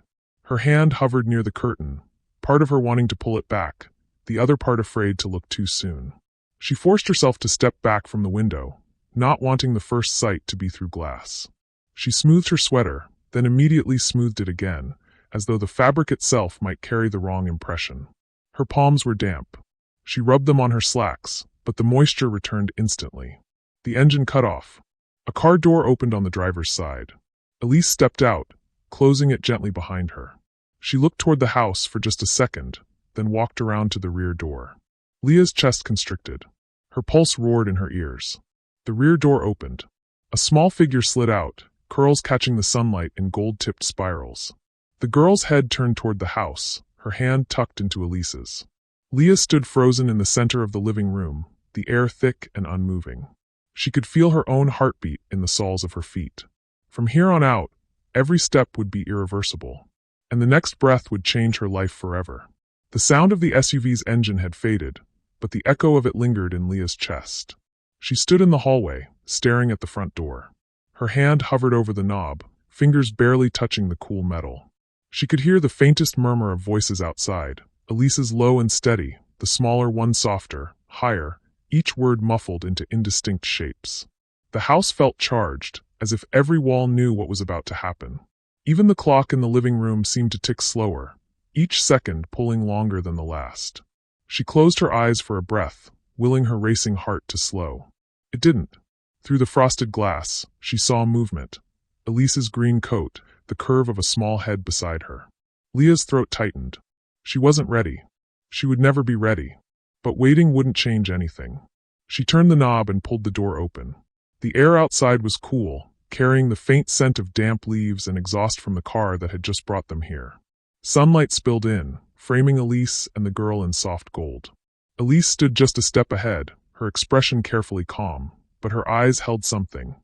Her hand hovered near the curtain, part of her wanting to pull it back, the other part afraid to look too soon. She forced herself to step back from the window, not wanting the first sight to be through glass. She smoothed her sweater, then immediately smoothed it again, as though the fabric itself might carry the wrong impression. Her palms were damp. She rubbed them on her slacks, but the moisture returned instantly. The engine cut off. A car door opened on the driver's side. Elise stepped out, closing it gently behind her. She looked toward the house for just a second, then walked around to the rear door. Leah's chest constricted. Her pulse roared in her ears. The rear door opened. A small figure slid out, curls catching the sunlight in gold-tipped spirals. The girl's head turned toward the house, her hand tucked into Elise's. Leah stood frozen in the center of the living room, the air thick and unmoving. She could feel her own heartbeat in the soles of her feet. From here on out, every step would be irreversible, and the next breath would change her life forever. The sound of the SUV's engine had faded, but the echo of it lingered in Leah's chest. She stood in the hallway, staring at the front door. Her hand hovered over the knob, fingers barely touching the cool metal. She could hear the faintest murmur of voices outside, Elise's low and steady, the smaller one softer, higher, each word muffled into indistinct shapes. The house felt charged, as if every wall knew what was about to happen. Even the clock in the living room seemed to tick slower, each second pulling longer than the last. She closed her eyes for a breath, willing her racing heart to slow. It didn't. Through the frosted glass, she saw movement. Elise's green coat, the curve of a small head beside her. Leah's throat tightened. She wasn't ready. She would never be ready. But waiting wouldn't change anything. She turned the knob and pulled the door open. The air outside was cool, carrying the faint scent of damp leaves and exhaust from the car that had just brought them here. Sunlight spilled in, framing Elise and the girl in soft gold. Elise stood just a step ahead, her expression carefully calm, but her eyes held something,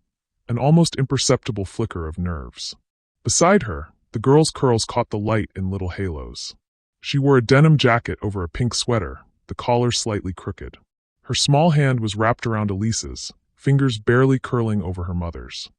an almost imperceptible flicker of nerves. Beside her, the girl's curls caught the light in little halos. She wore a denim jacket over a pink sweater, the collar slightly crooked. Her small hand was wrapped around Elise's, fingers barely curling over her mother's.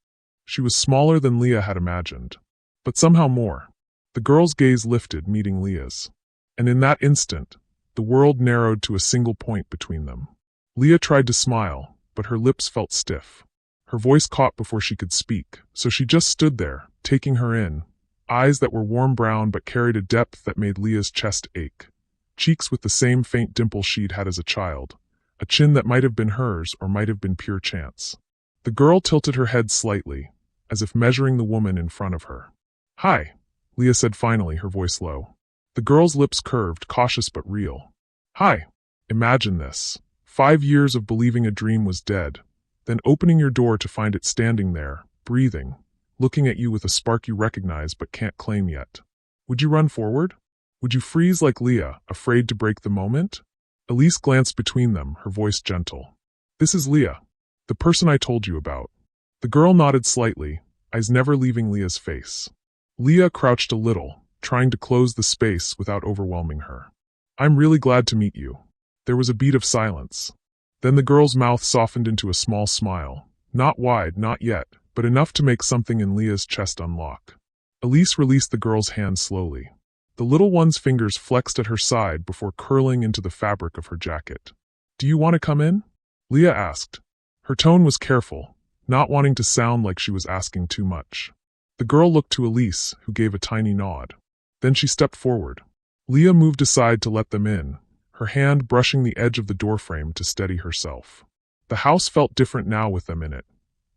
She was smaller than Leah had imagined, but somehow more. The girl's gaze lifted, meeting Leah's. And in that instant, the world narrowed to a single point between them. Leah tried to smile, but her lips felt stiff. Her voice caught before she could speak, so she just stood there, taking her in, eyes that were warm brown but carried a depth that made Leah's chest ache. Cheeks with the same faint dimple she'd had as a child, a chin that might have been hers or might have been pure chance. The girl tilted her head slightly, as if measuring the woman in front of her. "Hi," Leah said finally, her voice low. The girl's lips curved, cautious but real. "Hi." Imagine this. 5 years of believing a dream was dead, then opening your door to find it standing there, breathing, looking at you with a spark you recognize but can't claim yet. Would you run forward? Would you freeze like Leah, afraid to break the moment? Elise glanced between them, her voice gentle. "This is Leah, the person I told you about." The girl nodded slightly, eyes never leaving Leah's face. Leah crouched a little, trying to close the space without overwhelming her. "I'm really glad to meet you." There was a beat of silence. Then the girl's mouth softened into a small smile, not wide, not yet, but enough to make something in Leah's chest unlock. Elise released the girl's hand slowly. The little one's fingers flexed at her side before curling into the fabric of her jacket. "Do you want to come in?" Leah asked. Her tone was careful, not wanting to sound like she was asking too much. The girl looked to Elise, who gave a tiny nod. Then she stepped forward. Leah moved aside to let them in, her hand brushing the edge of the doorframe to steady herself. The house felt different now with them in it.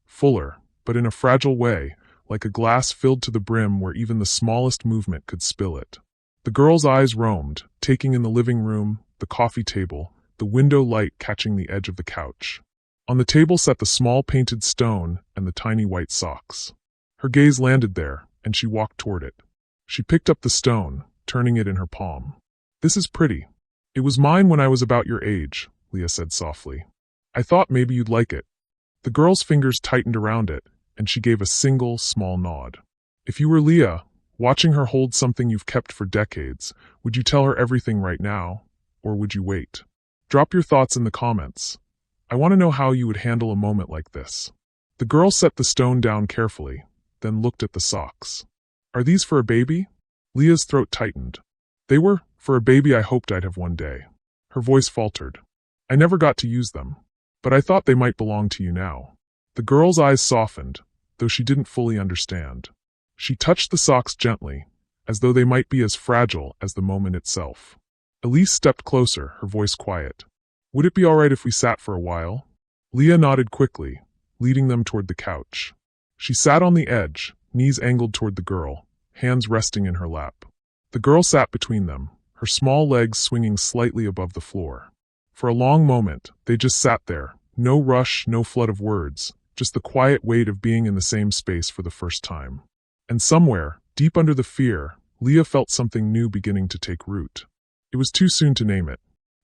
Fuller, but in a fragile way, like a glass filled to the brim where even the smallest movement could spill it. The girl's eyes roamed, taking in the living room, the coffee table, the window light catching the edge of the couch. On the table sat the small painted stone and the tiny white socks. Her gaze landed there, and she walked toward it. She picked up the stone, turning it in her palm. "This is pretty. It was mine when I was about your age," Leah said softly. "I thought maybe you'd like it." The girl's fingers tightened around it, and she gave a single, small nod. "If you were Leah, watching her hold something you've kept for decades, would you tell her everything right now, or would you wait? Drop your thoughts in the comments. I want to know how you would handle a moment like this." The girl set the stone down carefully, then looked at the socks. "Are these for a baby?" Leah's throat tightened. "They were for a baby I hoped I'd have one day." Her voice faltered. "I never got to use them, but I thought they might belong to you now." The girl's eyes softened, though she didn't fully understand. She touched the socks gently, as though they might be as fragile as the moment itself. Elise stepped closer, her voice quiet. "Would it be all right if we sat for a while?" Leah nodded quickly, leading them toward the couch. She sat on the edge, knees angled toward the girl, hands resting in her lap. The girl sat between them, her small legs swinging slightly above the floor. For a long moment, they just sat there, no rush, no flood of words, just the quiet weight of being in the same space for the first time. And somewhere, deep under the fear, Leah felt something new beginning to take root. It was too soon to name it,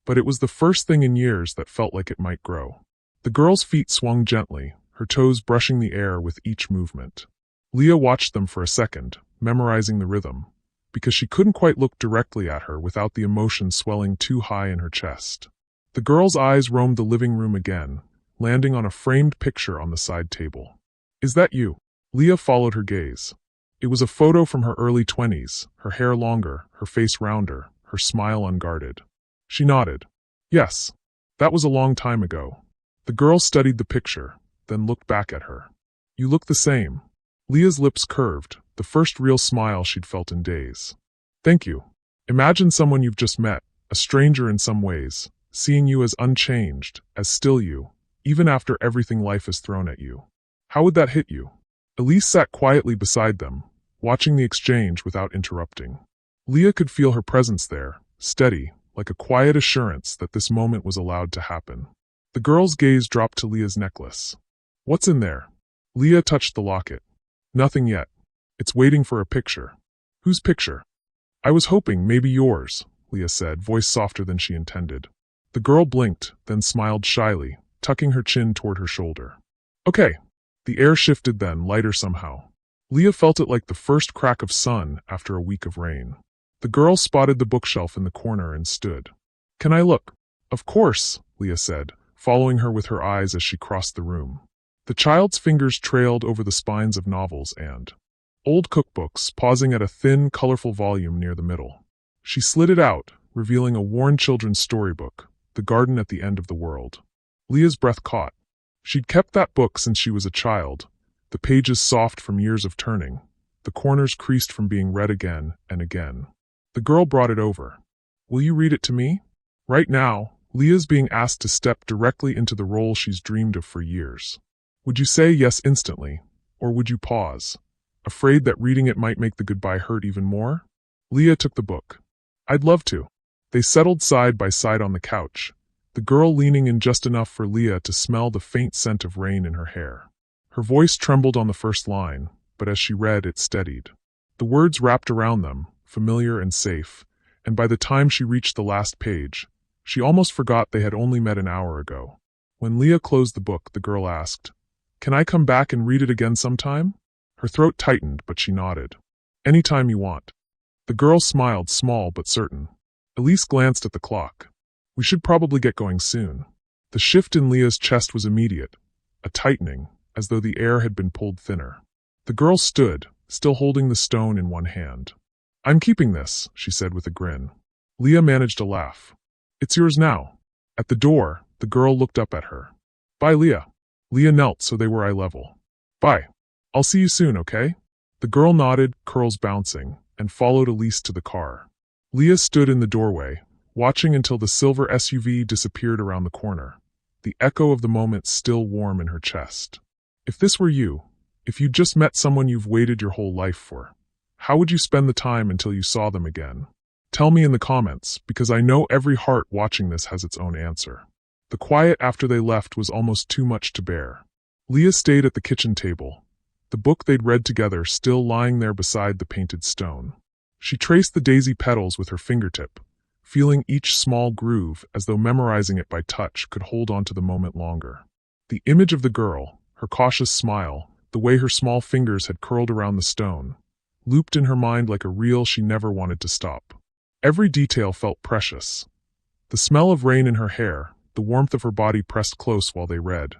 but it was the first thing in years that felt like it might grow. The girl's feet swung gently, her toes brushing the air with each movement. Leah watched them for a second, memorizing the rhythm, because she couldn't quite look directly at her without the emotion swelling too high in her chest. The girl's eyes roamed the living room again, landing on a framed picture on the side table. "Is that you?" Leah followed her gaze. It was a photo from her early 20s, her hair longer, her face rounder, her smile unguarded. She nodded. "Yes. That was a long time ago." The girl studied the picture, then looked back at her. "You look the same." Leah's lips curved, the first real smile she'd felt in days. "Thank you." Imagine someone you've just met, a stranger in some ways, seeing you as unchanged, as still you, even after everything life has thrown at you. How would that hit you? Elise sat quietly beside them, watching the exchange without interrupting. Leah could feel her presence there, steady, like a quiet assurance that this moment was allowed to happen. The girl's gaze dropped to Leah's necklace. What's in there? Leah touched the locket. Nothing yet. It's waiting for a picture. Whose picture? I was hoping maybe yours, Leah said, voice softer than she intended. The girl blinked, then smiled shyly, tucking her chin toward her shoulder. Okay. The air shifted then, lighter somehow. Leah felt it like the first crack of sun after a week of rain. The girl spotted the bookshelf in the corner and stood. Can I look? Of course, Leah said, following her with her eyes as she crossed the room. The child's fingers trailed over the spines of novels and old cookbooks, pausing at a thin, colorful volume near the middle. She slid it out, revealing a worn children's storybook, The Garden at the End of the World. Leah's breath caught. She'd kept that book since she was a child, the pages soft from years of turning, the corners creased from being read again and again. The girl brought it over. Will you read it to me? Right now, Leah's being asked to step directly into the role she's dreamed of for years. Would you say yes instantly, or would you pause, afraid that reading it might make the goodbye hurt even more? Leah took the book. I'd love to. They settled side by side on the couch, the girl leaning in just enough for Leah to smell the faint scent of rain in her hair. Her voice trembled on the first line, but as she read, it steadied. The words wrapped around them, familiar and safe, and by the time she reached the last page, she almost forgot they had only met an hour ago. When Leah closed the book, the girl asked, Can I come back and read it again sometime? Her throat tightened, but she nodded. Anytime you want. The girl smiled, small but certain. Elise glanced at the clock. We should probably get going soon. The shift in Leah's chest was immediate, a tightening, as though the air had been pulled thinner. The girl stood, still holding the stone in one hand. I'm keeping this, she said with a grin. Leah managed a laugh. It's yours now. At the door, the girl looked up at her. Bye, Leah. Leah knelt so they were eye level. Bye. I'll see you soon, okay? The girl nodded, curls bouncing, and followed Elise to the car. Leah stood in the doorway, watching until the silver SUV disappeared around the corner, the echo of the moment still warm in her chest. If this were you, if you'd just met someone you've waited your whole life for, how would you spend the time until you saw them again? Tell me in the comments, because I know every heart watching this has its own answer. The quiet after they left was almost too much to bear. Leah stayed at the kitchen table, the book they'd read together still lying there beside the painted stone. She traced the daisy petals with her fingertip, feeling each small groove as though memorizing it by touch could hold on to the moment longer. The image of the girl, her cautious smile, the way her small fingers had curled around the stone, looped in her mind like a reel she never wanted to stop. Every detail felt precious. The smell of rain in her hair, the warmth of her body pressed close while they read,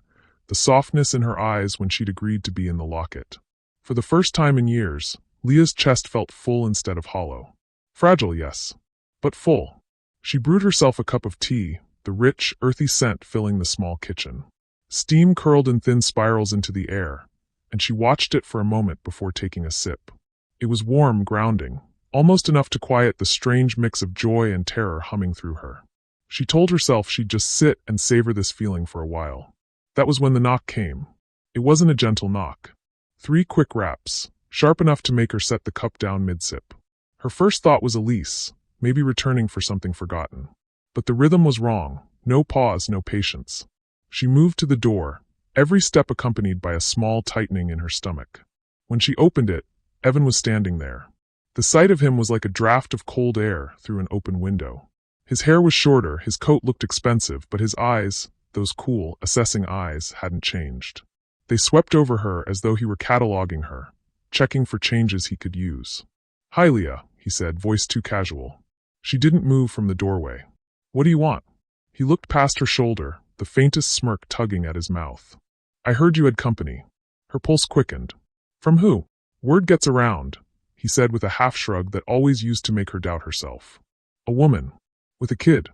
the softness in her eyes when she'd agreed to be in the locket. For the first time in years, Leah's chest felt full instead of hollow. Fragile, yes, but full. She brewed herself a cup of tea, the rich, earthy scent filling the small kitchen. Steam curled in thin spirals into the air, and she watched it for a moment before taking a sip. It was warm, grounding, almost enough to quiet the strange mix of joy and terror humming through her. She told herself she'd just sit and savor this feeling for a while. That was when the knock came. It wasn't a gentle knock. 3 quick raps, sharp enough to make her set the cup down mid-sip. Her first thought was Elise, maybe returning for something forgotten. But the rhythm was wrong, no pause, no patience. She moved to the door, every step accompanied by a small tightening in her stomach. When she opened it, Evan was standing there. The sight of him was like a draft of cold air through an open window. His hair was shorter, his coat looked expensive, but his eyes, those cool, assessing eyes, hadn't changed. They swept over her as though he were cataloging her, checking for changes he could use. Hi, Leah, he said, voice too casual. She didn't move from the doorway. What do you want? He looked past her shoulder, the faintest smirk tugging at his mouth. I heard you had company. Her pulse quickened. From who? Word gets around, he said with a half-shrug that always used to make her doubt herself. A woman. With a kid.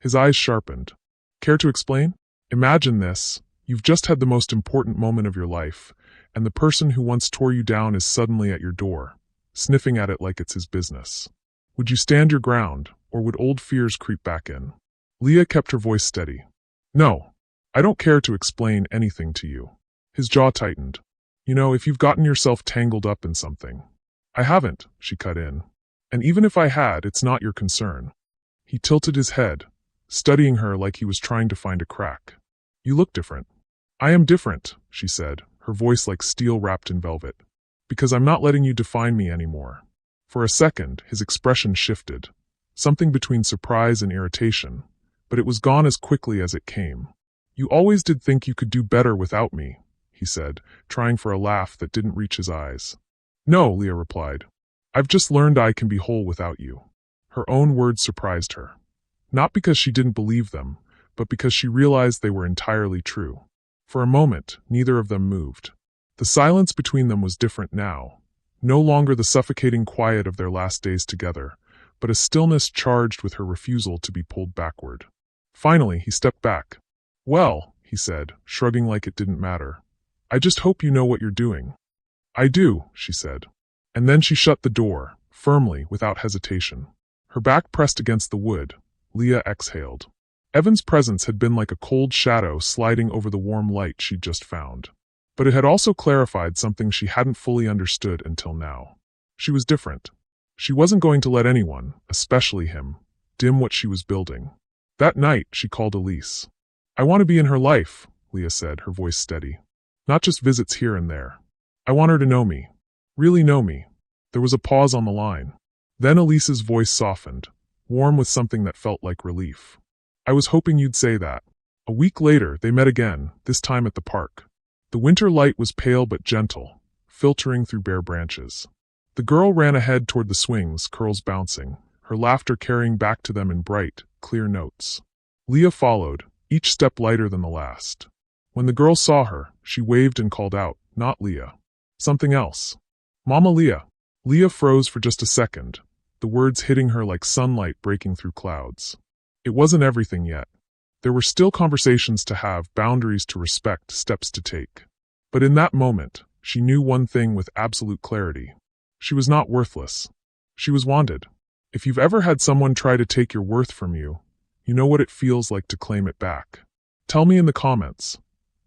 His eyes sharpened. Care to explain? Imagine this. You've just had the most important moment of your life, and the person who once tore you down is suddenly at your door, sniffing at it like it's his business. Would you stand your ground, or would old fears creep back in? Leah kept her voice steady. No. I don't care to explain anything to you. His jaw tightened. You know, if you've gotten yourself tangled up in something. I haven't, she cut in. And even if I had, it's not your concern. He tilted his head, studying her like he was trying to find a crack. You look different. I am different, she said, her voice like steel wrapped in velvet. Because I'm not letting you define me anymore. For a second, his expression shifted. Something between surprise and irritation. But it was gone as quickly as it came. You always did think you could do better without me, he said, trying for a laugh that didn't reach his eyes. No, Leah replied. I've just learned I can be whole without you. Her own words surprised her. Not because she didn't believe them, but because she realized they were entirely true. For a moment, neither of them moved. The silence between them was different now. No longer the suffocating quiet of their last days together, but a stillness charged with her refusal to be pulled backward. Finally, he stepped back. Well, he said, shrugging like it didn't matter. I just hope you know what you're doing. I do, she said. And then she shut the door, firmly, without hesitation. Her back pressed against the wood, Leah exhaled. Evan's presence had been like a cold shadow sliding over the warm light she'd just found. But it had also clarified something she hadn't fully understood until now. She was different. She wasn't going to let anyone, especially him, dim what she was building. That night, she called Elise. I want to be in her life, Leah said, her voice steady. Not just visits here and there. I want her to know me. Really know me. There was a pause on the line. Then Elise's voice softened, warm with something that felt like relief. I was hoping you'd say that. A week later, they met again, this time at the park. The winter light was pale but gentle, filtering through bare branches. The girl ran ahead toward the swings, curls bouncing, her laughter carrying back to them in bright, clear notes. Leah followed, each step lighter than the last. When the girl saw her, she waved and called out, not Leah. Something else. Mama Leah. Leah froze for just a second, the words hitting her like sunlight breaking through clouds. It wasn't everything yet. There were still conversations to have, boundaries to respect, steps to take. But in that moment, she knew one thing with absolute clarity. She was not worthless. She was wanted. If you've ever had someone try to take your worth from you, you know what it feels like to claim it back. Tell me in the comments.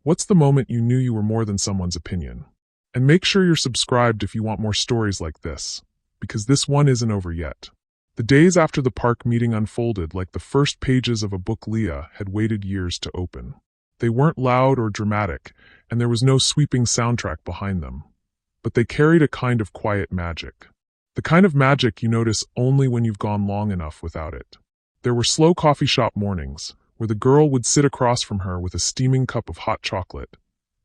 What's the moment you knew you were more than someone's opinion? And make sure you're subscribed if you want more stories like this, because this one isn't over yet. The days after the park meeting unfolded like the first pages of a book Leah had waited years to open. They weren't loud or dramatic, and there was no sweeping soundtrack behind them. But they carried a kind of quiet magic. The kind of magic you notice only when you've gone long enough without it. There were slow coffee shop mornings, where the girl would sit across from her with a steaming cup of hot chocolate,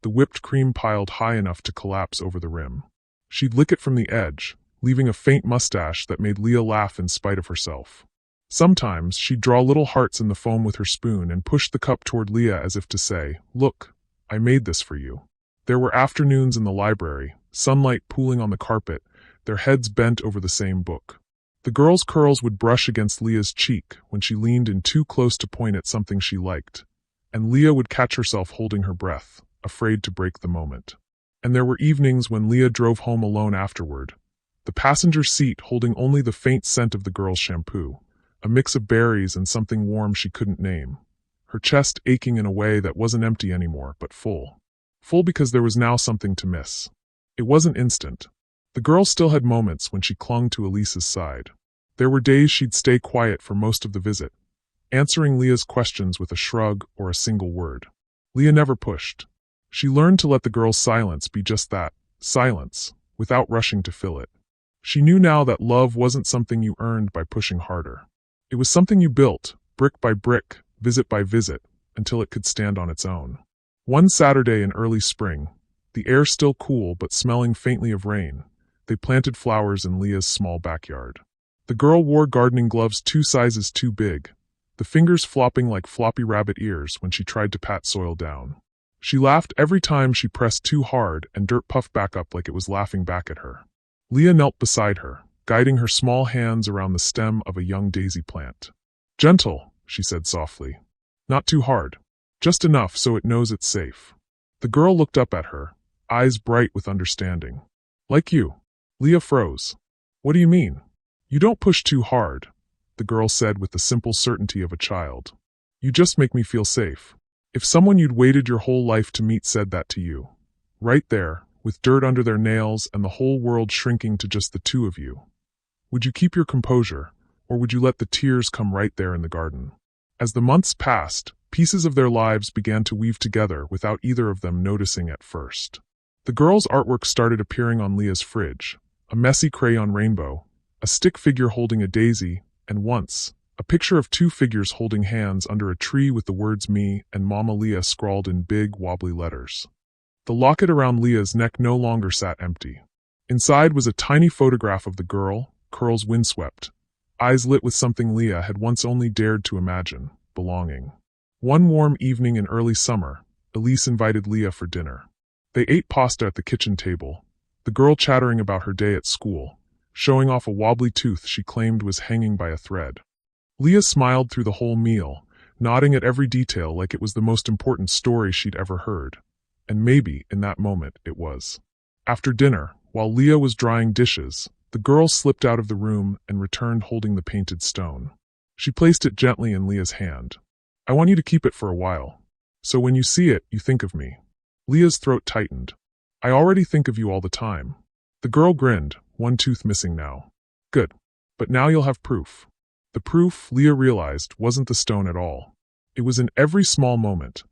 the whipped cream piled high enough to collapse over the rim. She'd lick it from the edge, leaving a faint mustache that made Leah laugh in spite of herself. Sometimes she'd draw little hearts in the foam with her spoon and push the cup toward Leah as if to say, look, I made this for you. There were afternoons in the library, sunlight pooling on the carpet, their heads bent over the same book. The girl's curls would brush against Leah's cheek when she leaned in too close to point at something she liked, and Leah would catch herself holding her breath, afraid to break the moment. And there were evenings when Leah drove home alone afterward, the passenger seat holding only the faint scent of the girl's shampoo, a mix of berries and something warm she couldn't name, her chest aching in a way that wasn't empty anymore, but full. Full because there was now something to miss. It wasn't instant. The girl still had moments when she clung to Elise's side. There were days she'd stay quiet for most of the visit, answering Leah's questions with a shrug or a single word. Leah never pushed. She learned to let the girl's silence be just that, silence, without rushing to fill it. She knew now that love wasn't something you earned by pushing harder. It was something you built, brick by brick, visit by visit, until it could stand on its own. One Saturday in early spring, the air still cool but smelling faintly of rain, they planted flowers in Leah's small backyard. The girl wore gardening gloves 2 sizes too big, the fingers flopping like floppy rabbit ears when she tried to pat soil down. She laughed every time she pressed too hard and dirt puffed back up like it was laughing back at her. Leah knelt beside her, guiding her small hands around the stem of a young daisy plant. Gentle, she said softly. Not too hard. Just enough so it knows it's safe. The girl looked up at her, eyes bright with understanding. Like you. Leah froze. What do you mean? You don't push too hard, the girl said with the simple certainty of a child. You just make me feel safe. If someone you'd waited your whole life to meet said that to you, right there, with dirt under their nails and the whole world shrinking to just the two of you, would you keep your composure, or would you let the tears come right there in the garden? As the months passed, pieces of their lives began to weave together without either of them noticing at first. The girl's artwork started appearing on Leah's fridge, a messy crayon rainbow, a stick figure holding a daisy, and once, a picture of two figures holding hands under a tree with the words "Me" and Mama Leah scrawled in big, wobbly letters. The locket around Leah's neck no longer sat empty. Inside was a tiny photograph of the girl, curls windswept, eyes lit with something Leah had once only dared to imagine, belonging. One warm evening in early summer, Elise invited Leah for dinner. They ate pasta at the kitchen table, the girl chattering about her day at school, showing off a wobbly tooth she claimed was hanging by a thread. Leah smiled through the whole meal, nodding at every detail like it was the most important story she'd ever heard. And maybe, in that moment, it was. After dinner, while Leah was drying dishes, the girl slipped out of the room and returned holding the painted stone. She placed it gently in Leah's hand. "I want you to keep it for a while. So when you see it, you think of me." Leah's throat tightened. "I already think of you all the time." The girl grinned, one tooth missing now. "Good. But now you'll have proof." The proof, Leah realized, wasn't the stone at all. It was in every small moment.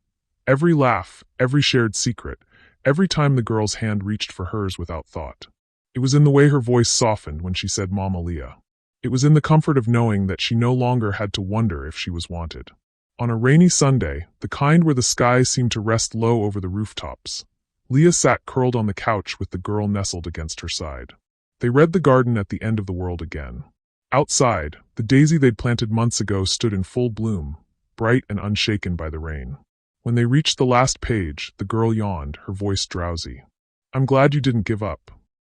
Every laugh, every shared secret, every time the girl's hand reached for hers without thought. It was in the way her voice softened when she said Mama Leah. It was in the comfort of knowing that she no longer had to wonder if she was wanted. On a rainy Sunday, the kind where the sky seemed to rest low over the rooftops, Leah sat curled on the couch with the girl nestled against her side. They read the garden at the end of the world again. Outside, the daisy they'd planted months ago stood in full bloom, bright and unshaken by the rain. When they reached the last page, the girl yawned, her voice drowsy. "I'm glad you didn't give up."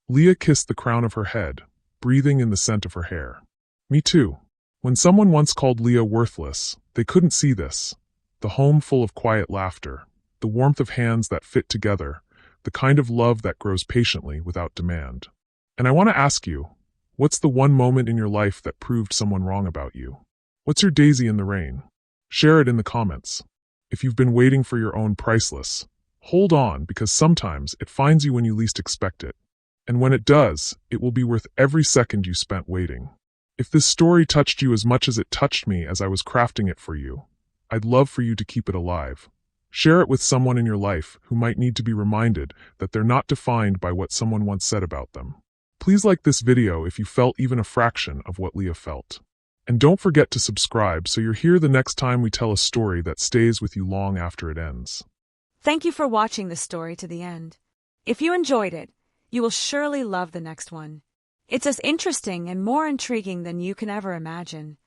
Leah kissed the crown of her head, breathing in the scent of her hair. "Me too." When someone once called Leah worthless, they couldn't see this. The home full of quiet laughter, the warmth of hands that fit together, the kind of love that grows patiently without demand. And I want to ask you, what's the one moment in your life that proved someone wrong about you? What's your daisy in the rain? Share it in the comments. If you've been waiting for your own Priceless, hold on, because sometimes it finds you when you least expect it. And when it does, it will be worth every second you spent waiting. If this story touched you as much as it touched me as I was crafting it for you, I'd love for you to keep it alive. Share it with someone in your life who might need to be reminded that they're not defined by what someone once said about them. Please like this video if you felt even a fraction of what Leah felt. And don't forget to subscribe so you're here the next time we tell a story that stays with you long after it ends.
Thank you for watching this story to the end. If you enjoyed it, you will surely love the next one. It's as interesting and more intriguing than you can ever imagine.